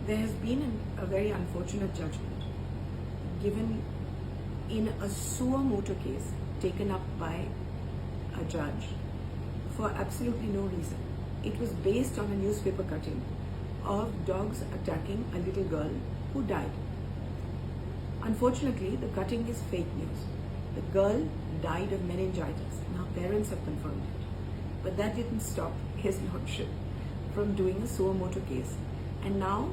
There has been a very unfortunate judgment given in a suo motu case taken up by a judge for absolutely no reason. It was based on a newspaper cutting of dogs attacking a little girl who died. Unfortunately, the cutting is fake news. The girl died of meningitis and her parents have confirmed it. But that didn't stop his lordship from doing a suo motu case. And now,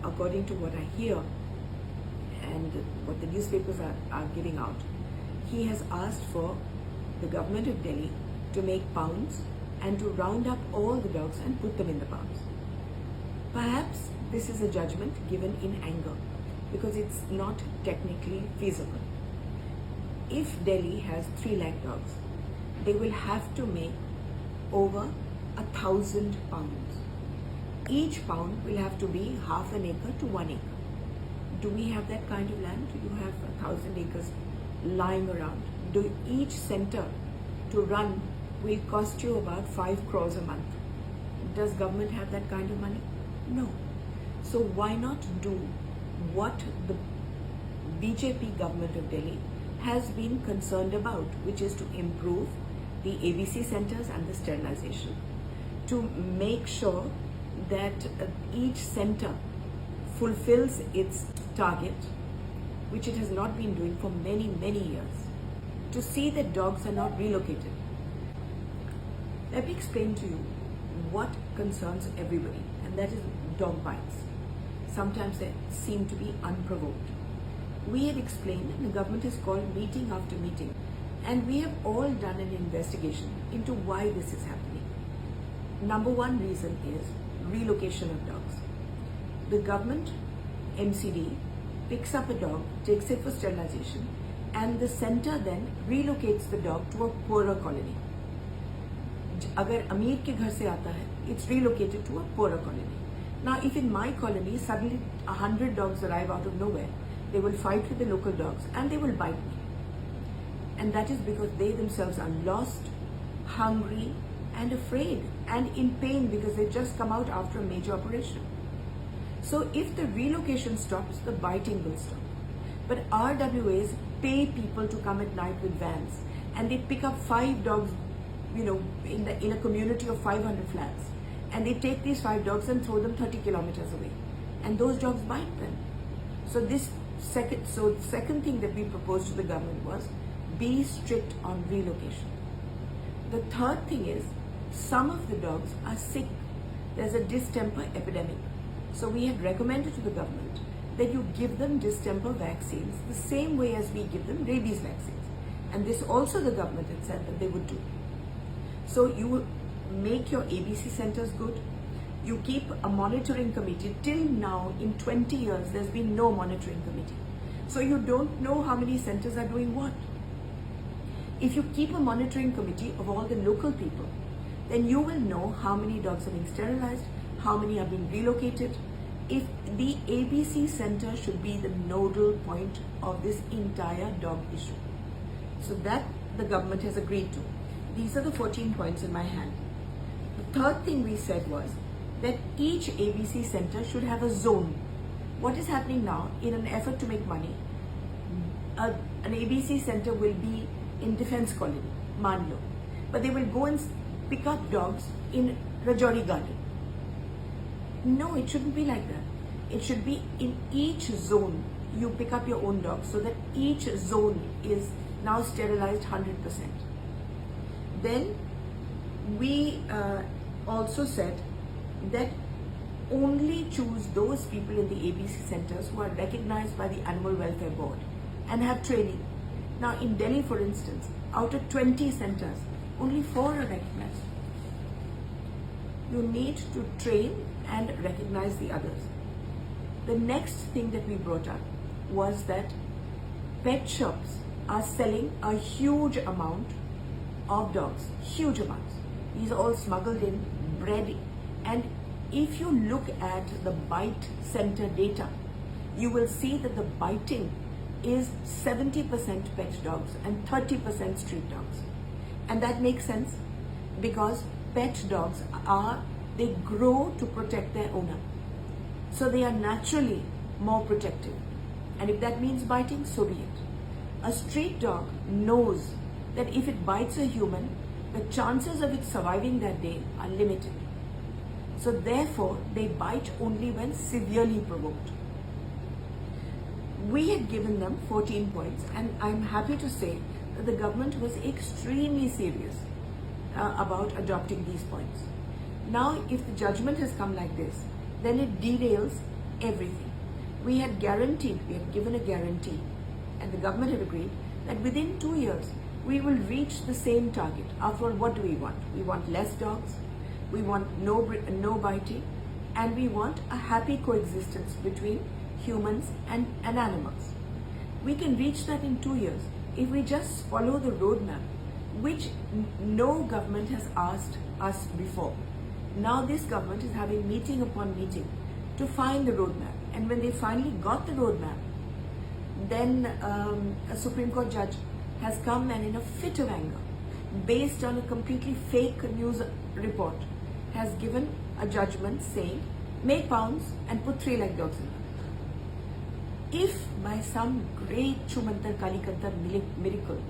according to what I hear and what the newspapers are giving out, he has asked for the government of Delhi to make pounds and to round up all the dogs and put them in the pounds. Perhaps this is a judgment given in anger because it's not technically feasible. If Delhi has 3 lakh dogs, they will have to make over 1,000 pounds. Each pound will have to be half an acre to 1 acre. Do we have that kind of land? Do you have 1,000 acres lying around? Do each center to run will cost you about 5 crores a month? Does government have that kind of money? No. So why not do what the BJP government of Delhi has been concerned about, which is to improve the ABC centers and the sterilization, to make sure that each center fulfills its target, which it has not been doing for many, many years, to see that dogs are not relocated. Let me explain to you what concerns everybody, and that is dog bites. Sometimes they seem to be unprovoked. We have explained, and the government has called meeting after meeting, and we have all done an investigation into why this is happening. Number one reason is relocation of dogs. The government, MCD, picks up a dog, takes it for sterilization, and the center then relocates the dog to a poorer colony. Agar Amir ke ghar se aata hai, it's relocated to a poorer colony. Now, if in my colony suddenly 100 dogs arrive out of nowhere, they will fight with the local dogs and they will bite me. And that is because they themselves are lost, hungry, and afraid and in pain because they've just come out after a major operation. So if the relocation stops, the biting will stop. But RWAs pay people to come at night with vans and they pick up 5 dogs, in a community of 500 flats, and they take these 5 dogs and throw them 30 kilometers away, and those dogs bite them. So the second thing that we proposed to the government was be strict on relocation. The third thing is some of the dogs are sick. There's a distemper epidemic. So we had recommended to the government that you give them distemper vaccines the same way as we give them rabies vaccines. And this also the government had said that they would do. So you make your ABC centers good. You keep a monitoring committee. Till now, in 20 years, there's been no monitoring committee. So you don't know how many centers are doing what. If you keep a monitoring committee of all the local people, then you will know how many dogs are being sterilized, how many are being relocated. If the ABC center should be the nodal point of this entire dog issue. So that the government has agreed to. These are the 14 points in my hand. The third thing we said was that each ABC center should have a zone. What is happening now, in an effort to make money, an ABC center will be in Defense Colony, Manlo, but they will go and pick up dogs in Rajouri Garden. No, it shouldn't be like that. It should be in each zone you pick up your own dogs so that each zone is now sterilized 100%. Then we also said that only choose those people in the ABC centers who are recognized by the Animal Welfare Board and have training. Now in Delhi, for instance, out of 20 centers, only 4 are recognized. You need to train and recognize the others. The next thing that we brought up was that pet shops are selling a huge amount of dogs, huge amounts. These are all smuggled in, bred, and if you look at the bite center data, you will see that the biting is 70% pet dogs and 30% street dogs. And that makes sense because pet dogs they grow to protect their owner. So they are naturally more protective. And if that means biting, so be it. A street dog knows that if it bites a human, the chances of it surviving that day are limited. So therefore, they bite only when severely provoked. We had given them 14 points, and I'm happy to say that the government was extremely serious about adopting these points. Now, if the judgment has come like this, then it derails everything. We had given a guarantee, and the government had agreed that within 2 years, we will reach the same target. After all, what do we want? We want less dogs, we want no biting, and we want a happy coexistence between humans and animals. We can reach that in 2 years if we just follow the roadmap, which no government has asked us before. Now this government is having meeting upon meeting to find the roadmap. And when they finally got the roadmap, then a Supreme Court judge has come and in a fit of anger, based on a completely fake news report, has given a judgment saying, make pounds and put 3 lakh dogs in them. If by some great Chumantar Kalikantar miracle,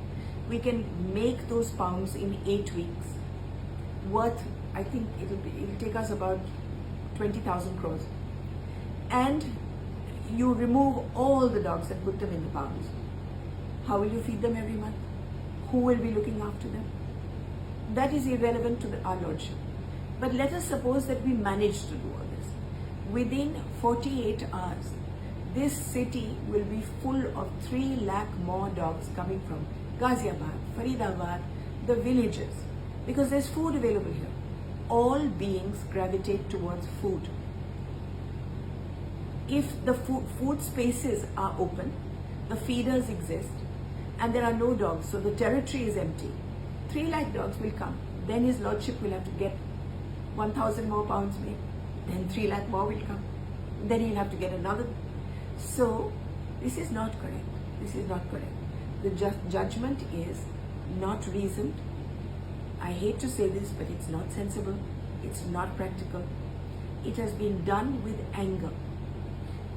we can make those pounds in 8 weeks, worth, I think it'll take us about 20,000 crores. And you remove all the dogs and put them in the pounds. How will you feed them every month? Who will be looking after them? That is irrelevant to our Lordship. But let us suppose that we manage to do all this. Within 48 hours, this city will be full of 3 lakh more dogs coming from Ghaziabad, Faridabad, the villages, because there's food available here. All beings gravitate towards food. If the food spaces are open, the feeders exist, and there are no dogs, so the territory is empty, 3 lakh dogs will come. Then His Lordship will have to get 1,000 more pounds made. Then 3 lakh more will come. Then he'll have to get another. So this is not correct. This is not correct. The judgment is not reasoned. I hate to say this, but it's not sensible. It's not practical. It has been done with anger.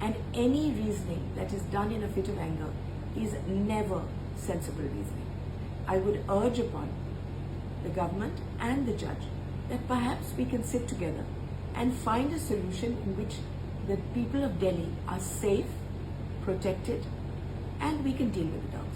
And any reasoning that is done in a fit of anger is never sensible reasoning. I would urge upon the government and the judge that perhaps we can sit together and find a solution in which the people of Delhi are safe, protected, and we can deal with the dogs.